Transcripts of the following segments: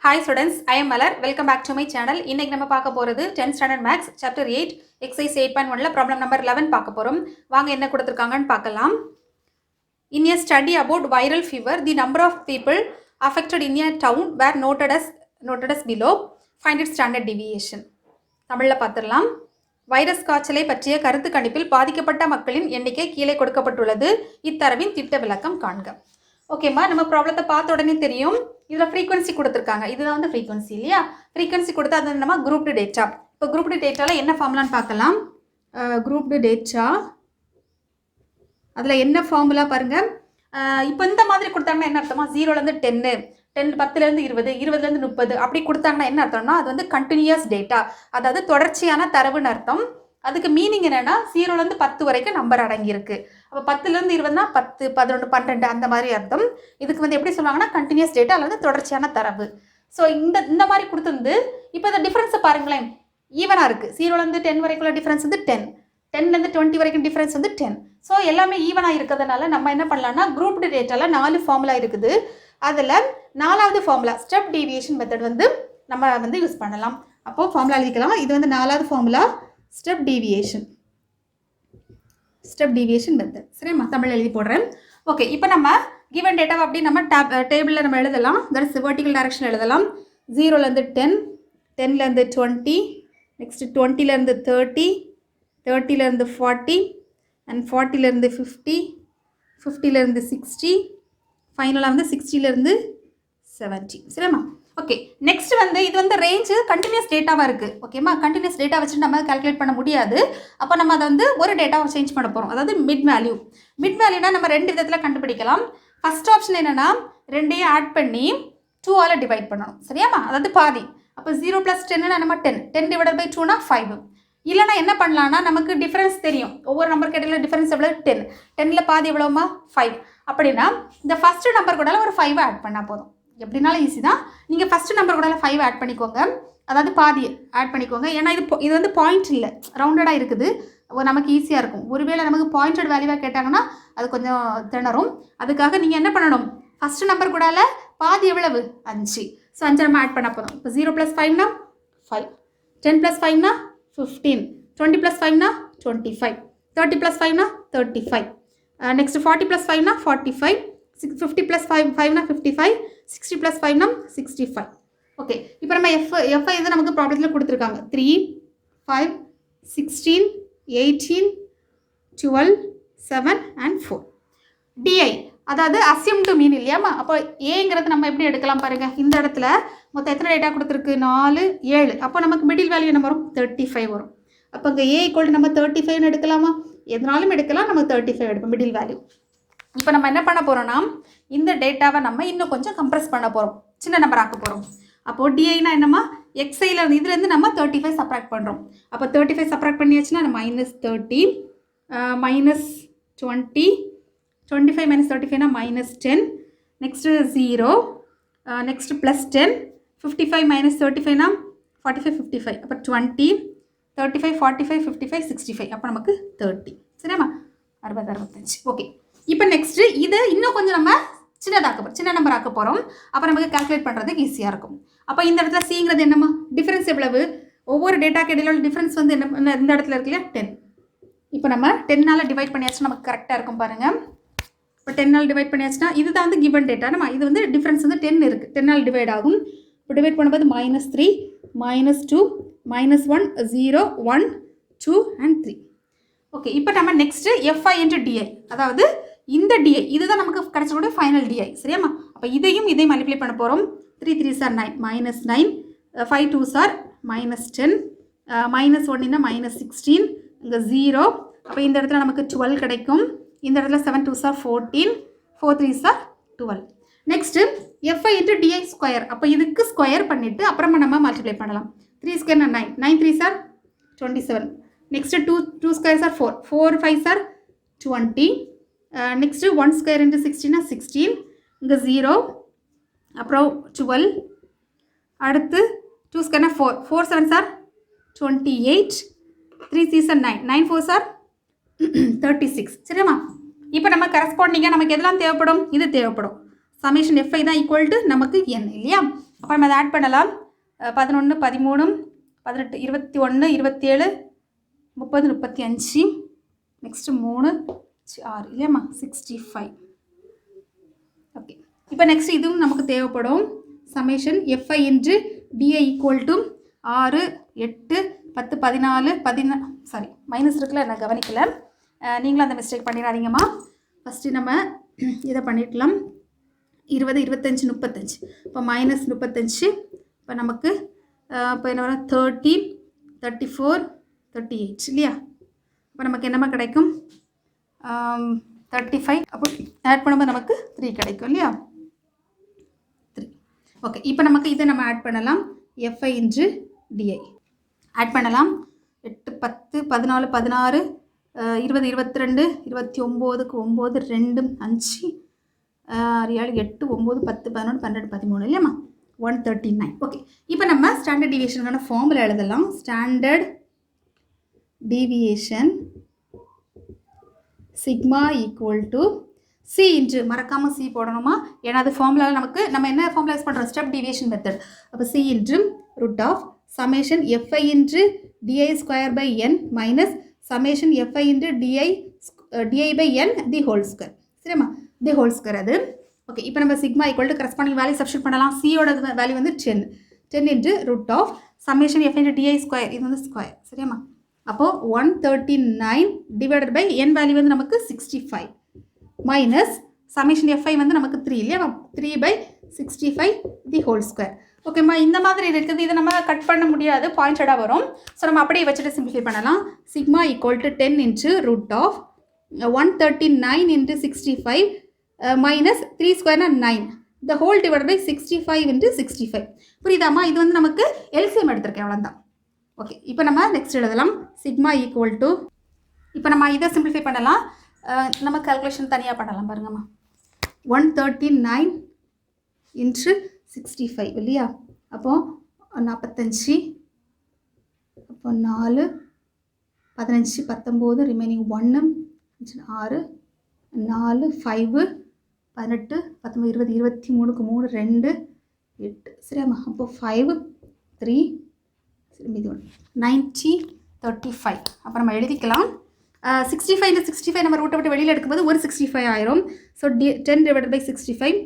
Hi students, I am Malar. Welcome back to my channel. இன்னைக்கு நம்ம பார்க்க போறது 10th standard maths chapter 8 exercise 8.1ல problem number 11 பார்க்க போறோம். வாங்க என்ன கொடுத்திருக்காங்கன்னு பார்க்கலாம். In a study about viral fever, the number of people affected in a town were noted as below. Find its standard deviation. தமிழ்ல பார்த்திரலாம். வைரஸ் காய்ச்சலை பற்றிய கருத்து கணிப்பில் பாதிக்கப்பட்ட மக்களின் எண்ணிக்கை கீழே கொடுக்கப்பட்டுள்ளது. இத்தரவின் திட்ட விளக்கம் காண்க. ஓகேம்மா, நம்ம ப்ராப்ளத்தை பார்த்த உடனே தெரியும். இதில் ஃப்ரீக்வன்சி கொடுத்துருக்காங்க. இதுதான் வந்து ஃப்ரீக்வன்சி இல்லையா? ஃப்ரீக்வன்சி கொடுத்தா அது நம்ம குரூப்டு டேட்டா. இப்போ குரூப்டு டேட்டாவில் என்ன ஃபார்முலான்னு பார்க்கலாம். குரூப்டு டேட்டா அதில் என்ன ஃபார்முலா பாருங்கள். இப்போ இந்த மாதிரி கொடுத்தாங்கன்னா என்ன அர்த்தமா? 0லேருந்து 10, 10லேருந்து 20, 20லேருந்து 30 அப்படி கொடுத்தாங்கன்னா என்ன அர்த்தம்னா அது வந்து கண்டினியூஸ் டேட்டா, அதாவது தொடர்ச்சியான தரவுன்னு அர்த்தம். அதுக்கு மீனிங் என்னென்னா 0லேருந்து 10 வரைக்கும் நம்பர் அடங்கியிருக்கு. அப்போ 10லேருந்து 20னா 10, 11, 12 அந்த மாதிரி அர்த்தம். இதுக்கு வந்து எப்படி சொல்லுவாங்கன்னா கண்டினியூஸ் டேட்டா அல்லது தொடர்ச்சியான தரவு. ஸோ இந்த மாதிரி கொடுத்துருந்து இப்போ இந்த டிஃப்ரென்ஸை பாருங்களேன், ஈவனாக இருக்குது. 0லேருந்து 10 வரைக்குள்ள டிஃப்ரென்ஸ் வந்து 10, 10லேருந்து 20 வரைக்கும் டிஃப்ரென்ஸ் வந்து 10. ஸோ எல்லாமே ஈவனாக இருக்கிறதுனால நம்ம என்ன பண்ணலாம்னா குரூப்டு டேட்டாவில் 4 ஃபார்முலா இருக்குது. அதில் 4வது ஃபார்முலா ஸ்டெப் டீவியேஷன் மெத்தட் வந்து நம்ம வந்து யூஸ் பண்ணலாம். அப்போது ஃபார்முலா எழுதிக்கலாம். இது வந்து 4வது ஃபார்முலா ஸ்டெப் டீவியேஷன் மெத்தட். சரிம்மா, தமிழ் எழுதி போடுறேன். ஓகே, இப்போ நம்ம கிவன் டேட்டாவை அப்படி நம்ம டேபிளில் நம்ம எழுதலாம். தட் இஸ் வெர்டிக்கல் டைரக்ஷன் எழுதலாம். 0லேருந்து 10, 10லேருந்து 20, நெக்ஸ்ட் 20லேருந்து 30, 30லேருந்து 40 அண்ட் 40லேருந்து 50, 50லேருந்து 60, ஃபைனலாக வந்து 60லேருந்து 70. சரிம்மா, ஓகே. நெக்ஸ்ட் வந்து இது வந்து ரேஞ்சு கண்டினியூஸ் டேட்டாவாக இருக்குது. ஓகேம்மா, கண்டினியூஸ் டேட்டா வச்சுட்டு நம்ம கால்குலேட் பண்ண முடியாது. அப்போ நம்ம அதை வந்து ஒரு டேட்டாவை சேஞ்ச் பண்ண போகிறோம். அதாவது மிட் வேல்யூ. மிட் வேல்யூனா நம்ம 2 விதத்தில் கண்டுபிடிக்கலாம். ஃபர்ஸ்ட் ஆப்ஷன் என்னென்னா 2ஐயும் ஆட் பண்ணி 2ஆல் டிவைட் பண்ணணும். சரியாம்மா, அதாவது பாதி. அப்போ 0 + 10னா நம்ம 10, 10 / 2னா 5. இல்லைனா என்ன பண்ணலான்னா நமக்கு டிஃப்ரென்ஸ் தெரியும். ஒவ்வொரு நம்பருக்கு இடையில டிஃப்ரென்ஸ் எவ்வளோ? 10, 10ல் பாதி எவ்வளோமா? 5. அப்படின்னா இந்த ஃபஸ்ட்டு நம்பர் கூட ஒரு 5 ஆட் பண்ணால் போதும். எப்படினாலும் ஈஸி தான். நீங்கள் ஃபஸ்ட்டு நம்பர் கூட 5 ஆட் பண்ணிக்கோங்க, அதாவது பாதி ஆட் பண்ணிக்கோங்க. ஏன்னா இது வந்து பாயிண்ட் இல்லை, ரவுண்டடாக இருக்குது, நமக்கு ஈஸியாக இருக்கும். ஒருவேளை நமக்கு பாயிண்டட் வேல்யூவாக கேட்டாங்கன்னா அது கொஞ்சம் திணறும். அதுக்காக நீங்கள் என்ன பண்ணணும், ஃபஸ்ட்டு நம்பர் கூட பாதி எவ்வளவு? 5. ஸோ 5 நம்ம ஆட் பண்ண போதும். இப்போ 0 + 5னா 5, 10 + 5னா 15, 20 + 5னா 25, 30 + 5னா 35, நெக்ஸ்ட் 40 + 5னா 45, 50 + 5னா 55, 60 + 5னா 65. ஓகே, இப்போ நம்ம எஃப்ஐ இது நமக்கு ப்ராப்ளத்தில் கொடுத்துருக்காங்க. 3, 5, 16, 18, 12, 7 and 4. டிஐ அதாவது அசியம் டு மீன் இல்லையாம்மா. அப்போ ஏங்கிறது நம்ம எப்படி எடுக்கலாம் பாருங்கள். இந்த இடத்துல மொத்தம் எத்தனை டேட்டா கொடுத்துருக்கு? 4, 7. அப்போ நமக்கு மிடில் வேல்யூ என்ன வரும்? 35 வரும். அப்போ இங்கே ஏ = நம்ம 35ன்னு எடுக்கலாமா? எதனாலும் எடுக்கலாம். நம்ம 35 எடுப்போம் மிடில் வேல்யூ. இப்போ நம்ம என்ன பண்ண போகிறோம்னா இந்த டேட்டாவை நம்ம இன்னும் கொஞ்சம் கம்ப்ரெஸ் பண்ண போகிறோம், சின்ன நம்பர் ஆக்க போகிறோம். அப்போது டிஐனா என்னம்மா? எக்ஸைல இதுலேருந்து நம்ம 35 சப்ராக்ட் பண்ணுறோம். அப்போ 35 சப்ராக்ட் பண்ணியாச்சுன்னா -30, -20, 25 - 35னா -10, நெக்ஸ்ட்டு 0, நெக்ஸ்ட்டு +10, 55 - 35னா 45, 55. அப்போ 20, 35, 45, 55, 65. அப்போ நமக்கு 30. சரியாம்மா, 60, 65. ஓகே, இப்போ நெக்ஸ்ட்டு இதை இன்னும் கொஞ்சம் நம்ம சின்ன நம்பர் ஆக்க போகிறோம். அப்போ நமக்கு கால்குலேட் பண்ணுறதுக்கு ஈஸியாக இருக்கும். அப்போ இந்த இடத்துல சிங்கிறது என்னம்மா? டிஃப்ரென்ஸ் எவ்வளவு? ஒவ்வொரு டேட்டாக்கு இடையில டிஃப்ரென்ஸ் வந்து என்ன இந்த இடத்துல இருக்கு இல்லையா? 10. இப்போ நம்ம 10ஆல் டிவைட் பண்ணியாச்சுன்னா நமக்கு கரெக்டாக இருக்கும் பாருங்கள். இப்போ 10ஆல் டிவைட் பண்ணியாச்சுன்னா இதுதான் வந்து கிவன் டேட்டா. நம்ம இது வந்து டிஃப்ரென்ஸ் வந்து 10 இருக்குது, 10ஆல் டிவைட் ஆகும். இப்போ டிவைட் பண்ணும்போது -3, -2, -1, 0, 1, 2 and 3. ஓகே, இப்போ நம்ம நெக்ஸ்ட்டு எஃப்ஐ × டிஐ, அதாவது இந்த டிஐ இதுதான் நமக்கு கிடைச்சக்கூடிய ஃபைனல் டிஐ. சரியாம்மா, அப்போ இதையும் மல்டிப்ளை பண்ண போகிறோம். 3 3s are 9, -9, 5 2s are -10, -1னா -16, இங்கே 0. அப்போ இந்த இடத்துல நமக்கு 12 கிடைக்கும். இந்த இடத்துல 7 2s are 14, 4 3s are 12. Next FI × DI square. அப்போ இதுக்கு ஸ்கொயர் பண்ணிவிட்டு அப்புறமா நம்ம மல்டிப்ளை பண்ணலாம். 3 square 9, 9 3s are 27. Next 2 squares are 4, 4 5s are 20. Next 1 square × 16னா 16, இங்கே 0, அப்புறம் 12. அடுத்து 2 square 4, 4 7s are 28, 3 3s are 9, 9 4s are 36. சரியாம்மா, இப்போ நம்ம கரஸ்பாண்டிங்காக நமக்கு எதெல்லாம் தேவைப்படும்? இது தேவைப்படும். சமேஷன் எஃப்ஐ தான் ஈக்குவல் டு நமக்கு n இல்லையா? அப்போ நம்ம அதை ஆட் பண்ணலாம். 11 13 18 21 27 30 35 நெக்ஸ்ட்டு 3 6 இல்லையாம்மா 65. ஓகே, இப்போ நெக்ஸ்ட் இதுவும் நமக்கு தேவைப்படும். Summation FI into DI equal to 6 8 10 14 sorry minus இருக்குல்ல, நான் கவனிக்கல, நீங்களும் அந்த மிஸ்டேக் பண்ணிடாதீங்கம்மா. ஃபஸ்ட்டு நம்ம இதை பண்ணிடலாம். 20 25 35, இப்போ மைனஸ் 35, இப்போ நமக்கு இப்போ என்ன வரும் 30 34 38 இல்லையா. இப்போ நமக்கு என்னமா கிடைக்கும் 35. அப்போ ஆட் பண்ணும்போது நமக்கு 3 கிடைக்கும் இல்லையா, 3. ஓகே, இப்போ நமக்கு இதை நம்ம ஆட் பண்ணலாம். எஃப்ஐ இன்ட்டு டிஐ ஆட் பண்ணலாம். 8 10 14 16 20 22 29க்கு 9 2 5 7 8 9 10 11 12 13 இல்லையாம்மா 139. ஓகே, இப்போ நம்ம ஸ்டாண்டர்ட் டீவியேஷனுக்கான ஃபார்முலா எழுதலாம். Standard deviation sigma equal to C into, மறக்காமல் சி போடணுமா, ஏன்னா அது ஃபார்முலாவில் நமக்கு நம்ம என்ன ஃபார்முலா யூஸ் பண்ணுறோம், ஸ்டெப் டீவியேஷன் மெத்தட். அப்போ C into root of summation FI into DI square by N minus summation FI into DI by N the whole square. சரிம்மா, தி ஹோல் ஸ்கொயர் அது. ஓகே, இப்போ நம்ம sigma equal to corresponding value substitute பண்ணலாம். சியோட value வந்து 10 into root of summation F into DI square, இது வந்து square. சரியாம்மா, அப்போது 139 டிவைடட் பை என் வேல்யூ வந்து நமக்கு 65 மைனஸ் சமேஷன் எஃப்ஐ வந்து நமக்கு 3 இல்லையா, 3/65 தி ஹோல் ஸ்கொயர். ஓகேம்மா, இந்த மாதிரி இருக்குது. இதை நம்ம கட் பண்ண முடியாது, பாயிண்டடாக வரும். ஸோ நம்ம அப்படியே வச்சுட்டு சிம்பிளிஃபை பண்ணலாம். Sigma equal to 10 into root of 139 into 65 minus 3 ஸ்கொயர்னா 9 the whole divide by 65 into 65. புரியுதாம்மா, இது வந்து நமக்கு எல்சிஎம் எடுத்திருக்கேன், அவ்வளோதான். ஓகே, இப்போ நம்ம நெக்ஸ்ட் எழுதலாம். சிக்மா ஈக்குவல் டு, இப்போ நம்ம இதை சிம்பிளிஃபை பண்ணலாம். நம்ம கால்குலேஷன் தனியாக பண்ணலாம் பாருங்கம்மா. 139 இன்ட்டு 65 இல்லையா, அப்போது 45, அப்போ 4 15 19 ரிமைனிங் 1 6 4 5 18 19 20 23க்கு 3 2 8 சரியாம்மா, அப்போ 5 3 இது 90 35. அப்போ நம்ம எழுதிக்கலாம். 65 இன்ட்டு 65 நம்ம ரூட்டை விட்டு வெளியில் எடுக்கும்போது ஒரு 65 ஆயிரும். So 10 divided by 65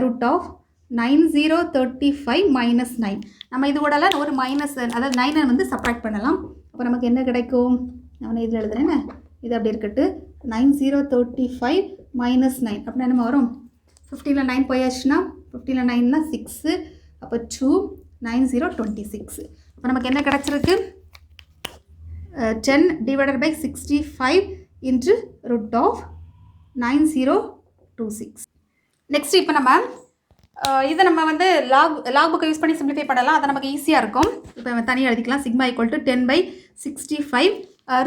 root of 9035 minus 9. நம்ம இது கூடலாம் ஒரு மைனஸ், அதாவது 9 வந்து சப்ராக்ட் பண்ணலாம். அப்போ நமக்கு என்ன கிடைக்கும், நான் இதில் எழுதுறேன்னு, இது அப்படி இருக்கட்டு 9035 மைனஸ் 9 அப்படின்னா என்ன வரும், 15ல் 9 போயாச்சுன்னா 15ல் 9னா 6, அப்போ 2 9026. அப்போ நமக்கு என்ன கிடச்சிருக்கு 10 divided by 65 into root of 9026. Next இப்போ நம்ம இதை நம்ம வந்து லாக் புக்கை யூஸ் பண்ணி சிம்பிளிஃபை பண்ணலாம். அது நமக்கு ஈஸியாக இருக்கும். இப்போ நம்ம தனியாக எழுதிக்கலாம். Sigma equal to 10/65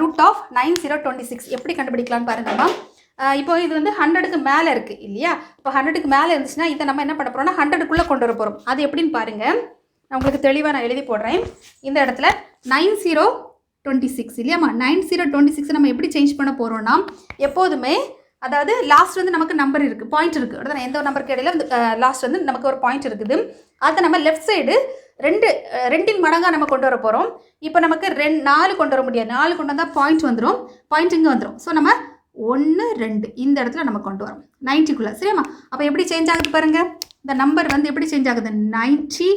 root of 9026 எப்படி கண்டுபிடிக்கலான்னு பாருங்கம்மா. இப்போ இது வந்து 100க்கு மேலே இருக்குது இல்லையா. இப்போ 100க்கு மேலே இருந்துச்சுன்னா இதை நம்ம என்ன பண்ண போகிறோம்னா 100க்குள்ளே கொண்டு வர போகிறோம். அது எப்படின்னு பாருங்கள், நான் உங்களுக்கு தெளிவாக நான் எழுதி போடுறேன். இந்த இடத்துல 9026 இல்லையாம்மா, 9026 நம்ம எப்படி சேஞ்ச் பண்ண போகிறோம்னா, எப்போதுமே அதாவது லாஸ்ட் வந்து நமக்கு நம்பர் இருக்குது, பாயிண்ட் இருக்குது. அதாவது எந்த ஒரு நம்பருக்கு இடையில வந்து லாஸ்ட் வந்து நமக்கு ஒரு பாயிண்ட் இருக்குது. அதை நம்ம லெஃப்ட் சைடு ரெண்டின் மடங்காக நம்ம கொண்டு வர போகிறோம். இப்போ நமக்கு 4 கொண்டு வர முடியாது. 4 கொண்டு வந்தால் பாயிண்ட் வந்துடும், பாயிண்ட் இங்கே வந்துடும். ஸோ நம்ம 1 2 இந்த இடத்துல நம்ம கொண்டு வரோம் 90க்குள்ளே. சரியாம்மா, அப்போ எப்படி சேஞ்ச் ஆகுது பாருங்கள். இந்த நம்பர் வந்து எப்படி சேஞ்ச் ஆகுது, 90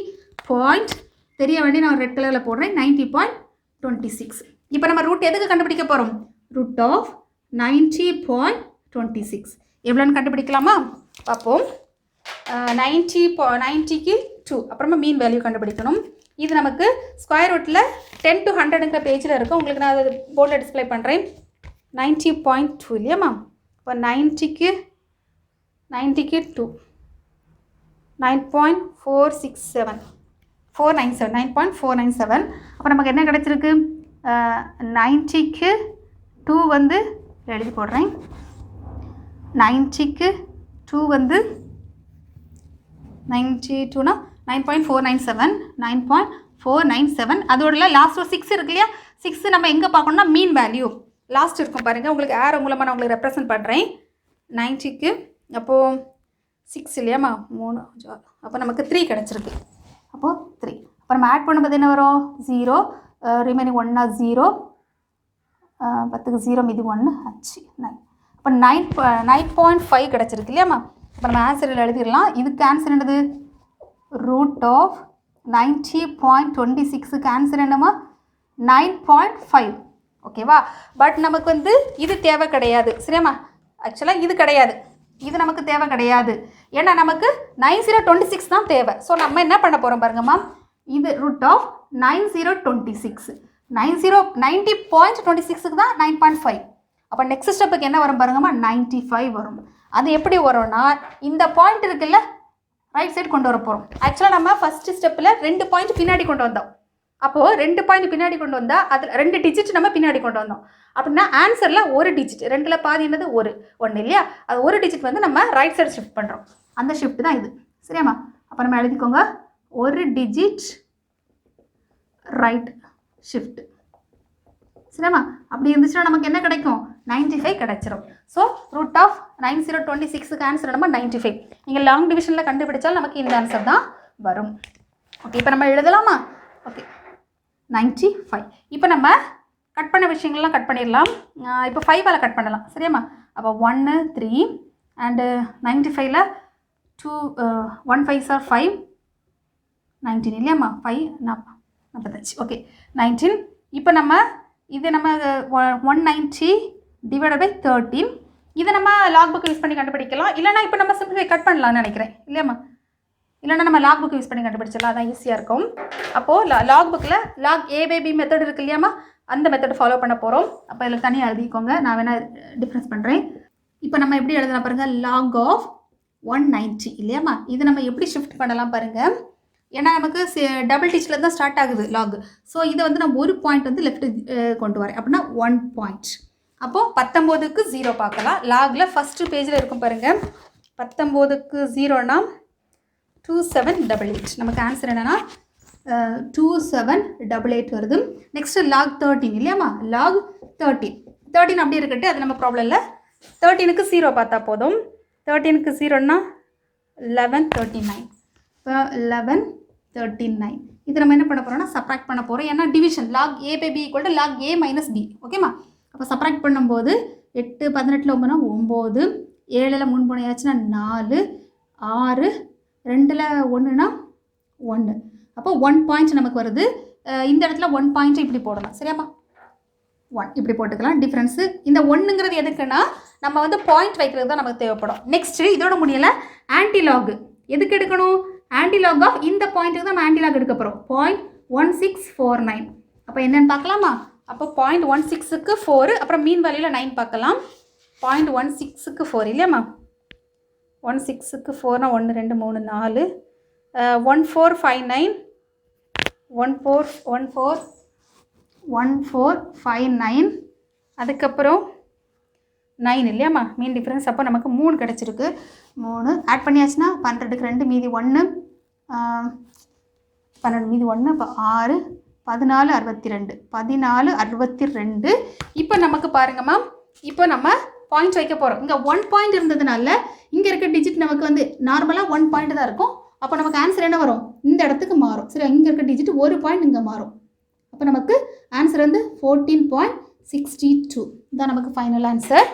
பாயிண்ட் தெரிய வேண்டிய நான் ரெட் கலரில் போடுறேன், 90.26. இப்போ நம்ம ரூட் எதுக்கு கண்டுபிடிக்க போகிறோம், ரூட் ஆஃப் 90.26 எவ்வளோன்னு கண்டுபிடிக்கலாமா. பார்ப்போம். 90க்கு 2, அப்புறமா மீன் வேல்யூ கண்டுபிடிக்கணும். இது நமக்கு ஸ்கொயர் ரூட்டில் 10 to 100ங்கிற பேஜில் இருக்கும். உங்களுக்கு நான் அது போர்டில் டிஸ்பிளே பண்ணுறேன். 90.2 இல்லையாம்மா. இப்போ 90க்கு 2 9.467 9.497. அப்போ நமக்கு என்ன கிடச்சிருக்கு, 90க்கு 2 வந்து எழுதி போடுறேன். 90க்கு 2 வந்து 92னா 9.497 அதோட லாஸ்ட் ஒரு 6 இருக்கு இல்லையா. 6 நம்ம எங்கே பார்க்கணும்னா மீன் வேல்யூ லாஸ்ட் இருக்கும் பாருங்கள். உங்களுக்கு ஏரோ மூலமாக நான் உங்களுக்கு ரெப்ரசன்ட் பண்ணுறேன். 90க்கு அப்போது 6 இல்லையாம்மா 3, அப்போ நமக்கு 3 கிடச்சிருக்கு. அப்போது 3. அப்போ நம்ம ஆட் பண்ணும்போது என்ன வரும் 0, ரிமைனிங் 1 0, 10க்கு 0 மீதி 1 ஆச்சு 9. அப்போ 9.5 கிடச்சிருக்கு இல்லையாம்மா. இப்போ நம்ம ஆன்சரில் எழுதிடலாம். இதுக்கு ஆன்சர் என்னது ரூட் ஆஃப் 90.26க்கு ஆன்சர் என்னம்மா 9.5. ஓகேவா. பட் நமக்கு வந்து இது தேவை கிடையாது சரியாம்மா. ஆக்சுவலாக இது கிடையாது, இது நமக்கு தேவை கிடையாது. ஏன்னா நமக்கு 9026 தான் தேவை. ஸோ நம்ம என்ன பண்ண போகிறோம் பாருங்கம்மா, இது ரூட் ஆஃப் 9026 90.26க்கு தான் 9.5. அப்போ நெக்ஸ்ட் ஸ்டெப்புக்கு என்ன வரும் பாருங்கம்மா 95 வரும். அது எப்படி வரும்னா இந்த பாயிண்ட் இருக்குல்ல ரைட் சைடு கொண்டு வர போகிறோம். ஆக்சுவலாக நம்ம ஃபஸ்ட்டு ஸ்டெப்பில் 2 பாயிண்ட் பின்னாடி கொண்டு வந்தோம். அப்போது 2 பாயிண்ட் பின்னாடி கொண்டு வந்தால் அதில் 2 டிஜிட் நம்ம பின்னாடி கொண்டு வந்தோம். அப்படின்னா ஆன்சரில் 1 டிஜிட், 2ல் பாதி என்னது 1 இல்லையா. அது 1 டிஜிட் வந்து நம்ம ரைட் சைடு ஷிஃப்ட் பண்ணுறோம். அந்த ஷிஃப்ட் தான் இது சரியாம்மா. அப்போ நம்ம எழுதிக்கோங்க 1 டிஜிட் ரைட் ஷிஃப்ட் சரியாம்மா. அப்படி இருந்துச்சுன்னா நமக்கு என்ன கிடைக்கும் 95 கிடைச்சிரும். ஸோ ரூட் ஆஃப் 9026க்கு ஆன்சர் நம்ம 95. நீங்கள் லாங் டிவிஷனில் கண்டுபிடிச்சால் நமக்கு இந்த ஆன்சர் தான் வரும். ஓகே, இப்போ நம்ம எழுதலாமா. ஓகே 95. இப்போ நம்ம கட் பண்ண விஷயங்கள்லாம் கட் பண்ணிடலாம். இப்போ 5ஆல் கட் பண்ணலாம் சரியாம்மா. அப்போ 1 3 அண்டு 95ல் 2 1 5s are 5 19 இல்லையாம்மா. 5 45. ஓகே 19. இப்போ நம்ம இது நம்ம 190 டிவைடட் பை 13. இதை நம்ம லாக் புக் யூஸ் பண்ணி கண்டுபிடிக்கலாம். இல்லைனா இப்போ நம்ம சிம்பிளிஃபை கட் பண்ணலாம்னு நினைக்கிறேன் இல்லையாம்மா. இல்லைனா நம்ம லாக் புக் யூஸ் பண்ணி கண்டுபிடிச்சிடலாம், அதான் ஈஸியாக இருக்கும். அப்போது லாக் புக்கில் லாக் ஏபிபி மெத்தட் இருக்குது இல்லையாம்மா, அந்த மெத்தட் ஃபாலோ பண்ண போகிறோம். அப்போ இதில் தனியாக எழுதிக்கோங்க, நான் வேணால் டிஃப்ரென்ஸ் பண்ணுறேன். இப்போ நம்ம எப்படி எழுதலாம் பாருங்கள், லாக் ஆஃப் 190 இல்லையாம்மா. இது நம்ம எப்படி ஷிஃப்ட் பண்ணலாம் பாருங்கள். ஏன்னா நமக்கு டபுள் டிஜிட்டில் தான் ஸ்டார்ட் ஆகுது லாக். ஸோ இதை வந்து நம்ம ஒரு பாயிண்ட் வந்து லெஃப்ட் கொண்டு வரேன் அப்படின்னா 1 பாயிண்ட். அப்போது 19க்கு 0 பார்க்கலாம். லாகில் ஃபஸ்ட்டு பேஜில் இருக்கும் பாருங்கள். 19க்கு 0னா 2788. நமக்கு ஆன்சர் என்னென்னா 2788 வருது. நெக்ஸ்ட்டு லாக் 13 இல்லையாம்மா. லாக் 13 அப்படி இருக்கட்டும், அது நம்ம ப்ராப்ளம் இல்லை. 13க்கு 0 பார்த்தா போதும். 13க்கு 0னா 1139. இப்போ 1139 இது நம்ம என்ன பண்ண போகிறோம்னா சப்ராக்ட் பண்ண போகிறோம். ஏன்னா division log A by B equal to log A minus B. ஓகேம்மா. அப்போ சப்ராக்ட் பண்ணும்போது 8 18ல் 9னா 9, 7ல் 3 போனையாச்சுன்னா 4, 6, 2ல் 1னா 1. அப்போ 1 பாயிண்ட் நமக்கு வருது. இந்த இடத்துல 1 பாயிண்ட் இப்படி போடலாம் சரியாம்மா. 1 இப்படி போட்டுக்கலாம். டிஃப்ரென்ஸு இந்த 1ங்கிறது எதுக்குன்னா நம்ம வந்து பாயிண்ட் வைக்கிறது தான் நமக்கு தேவைப்படும். நெக்ஸ்ட்டு இதோட முடியலை ஆன்டிலாக் எதுக்கு எடுக்கணும், ஆன்டிலாக் ஆஃப் இந்த பாயிண்ட்டுக்கு தான் நம்ம ஆன்டிலாக் எடுக்க போகிறோம். 0.1649. அப்போ என்னென்னு பார்க்கலாமா. அப்போ 0.16க்கு 4, அப்புறம் மீன் வேல்யூவில் 9 பார்க்கலாம். 0.16க்கு 4 இல்லையாம்மா. 16க்கு 4னா 1 2 3 4, 1459 1459 அதுக்கப்புறம் 9 இல்லையாம்மா. Mean difference. அப்போ நமக்கு 3 கிடச்சிருக்கு. 3 ஆட் பண்ணியாச்சுன்னா 12க்கு 2 மீதி 1, 12 மீதி 1, அப்போ 6, 14 62 14 62. இப்போ நமக்கு பாருங்கம்மா, இப்போ நம்ம பாயிண்ட் வைக்க போகிறோம். இங்கே 1 பாயிண்ட் இருந்ததுனால இங்கே இருக்க டிஜிட் நமக்கு வந்து நார்மலாக 1 பாயிண்ட் தான் இருக்கும். அப்போ நமக்கு ஆன்சர் என்ன வரும், இந்த இடத்துக்கு மாறும் சரி. இங்கே இருக்க டிஜிட் 1 பாயிண்ட் இங்கே மாறும். அப்போ நமக்கு ஆன்சர் வந்து 14.62 தான் நமக்கு ஃபைனல் ஆன்சர்.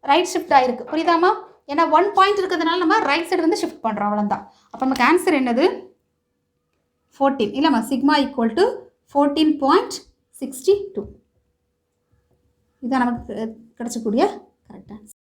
ரைட் ஷிஃப்ட் ஆகிருக்கு புரியுதாம்மா. ஏன்னா 1 பாயிண்ட் இருக்கிறதுனால நம்ம ரைட் சைடு வந்து ஷிஃப்ட் பண்ணுறோம் அவ்வளோதான். அப்போ நமக்கு ஆன்சர் என்னது 14 இல்லைம்மா. Sigma equal to 14.62. இதுதான் நமக்கு கிடைச்சக்கூடிய கரெக்ட் ஆன்சர்.